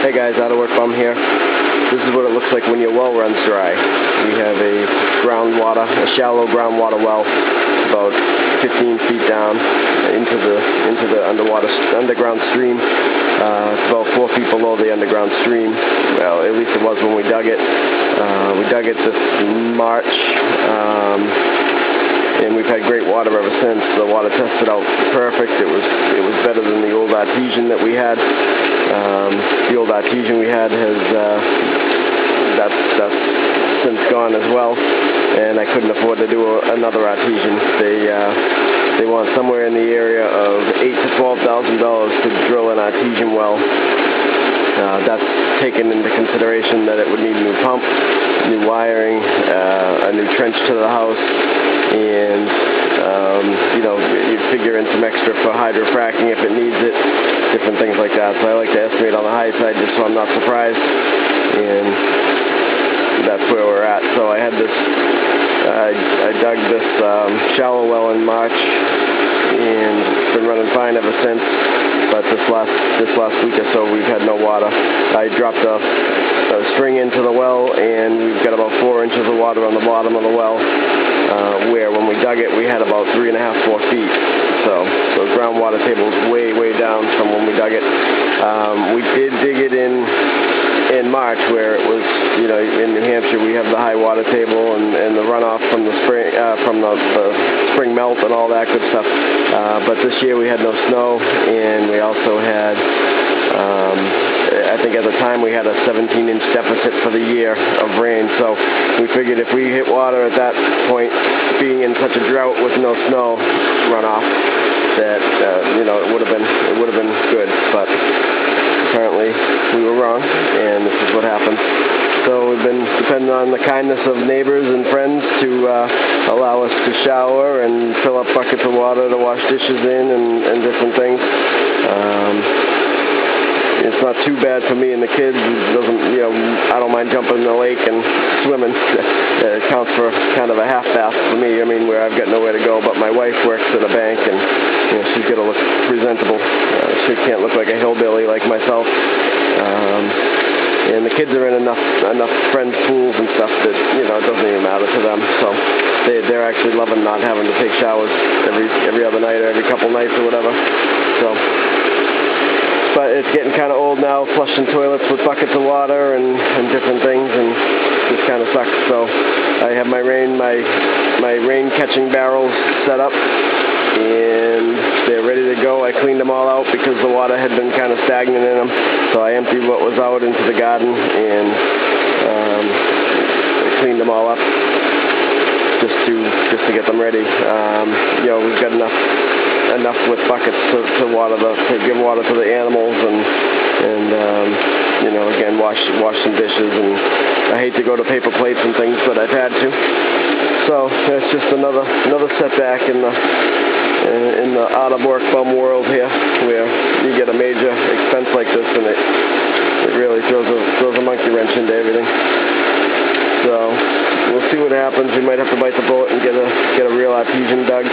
Hey guys, Out of Work Bum here. This is what it looks like when your well runs dry. We have a shallow groundwater well, about 15 feet down into the underground stream. It's about 4 feet below the underground stream. Well, at least it was when we dug it. We dug it this March, and we've had great water ever since. The water tested out perfect. It was better than the old artesian that we had. The old artesian we had has that's since gone as well, and I couldn't afford to do another artesian. They want somewhere in the area of $8,000 to $12,000 to drill an artesian well. That's taken into consideration that it would need a new pump, new wiring, a new trench to the house, and you figure in some extra for hydrofracking if it needs it, different things like that. So I like to estimate on the high side just so I'm not surprised, and that's where we're at. So I had this, I dug this shallow well in March, and it's been running fine ever since. But this last week or so, we've had no water. I dropped a string into the well, and we've got about 4 inches of water on the bottom of the well, where when we dug it, we had about 3.5, 4 feet. So the groundwater table is way, way down from when we dug it. We did dig it in March, where it was, in New Hampshire, we have the high water table and the runoff from the spring, the spring melt and all that good stuff. But this year we had no snow, and we also had, I think at the time we had a 17-inch deficit for the year of rain. So we figured if we hit water at that point, being in such a drought with no snow runoff, that it would have been good. But apparently we were wrong, and this is what happened. So we've been depending on the kindness of neighbors and friends to allow us to shower and fill up buckets of water to wash dishes in and different things. It's not too bad for me and the kids. It doesn't, I don't mind jumping in the lake and swimming. It counts for kind of a half bath for me. I mean, where I've got nowhere to go. But my wife works at a bank, and she's got to look presentable. She can't look like a hillbilly like myself. And the kids are in enough friends' pools and stuff that it doesn't even matter to them. So they're actually loving not having to take showers every other night or every couple nights or whatever. So. But it's getting kind of old now, flushing toilets with buckets of water and different things, and it just kind of sucks. So I have my rain catching barrels set up, and they're ready to go. I cleaned them all out because the water had been kind of stagnant in them. So I emptied what was out into the garden and cleaned them all up just to get them ready. We've got enough with buckets to give water to the animals and again wash some dishes, and I hate to go to paper plates and things, but I've had to. So that's just another setback in the out of work bum world here, where you get a major expense like this, and it really throws a monkey wrench into everything. So we'll see what happens. We might have to bite the bullet and get a real artesian dug.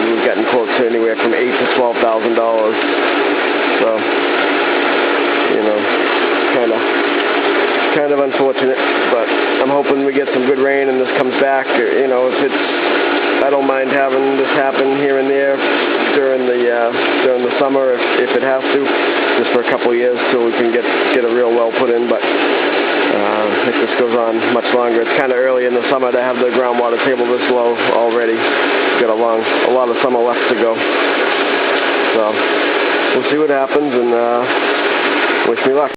We've gotten quotes anywhere from $8,000 to $12,000. So, kind of unfortunate. But I'm hoping we get some good rain and this comes back. I don't mind having this happen here and there during the summer if it has to, just for a couple of years till we can get a real well put in. But if this goes on much longer, it's kind of early in the summer to have the groundwater table this low already. Got a lot of summer left to go. So we'll see what happens, and wish me luck.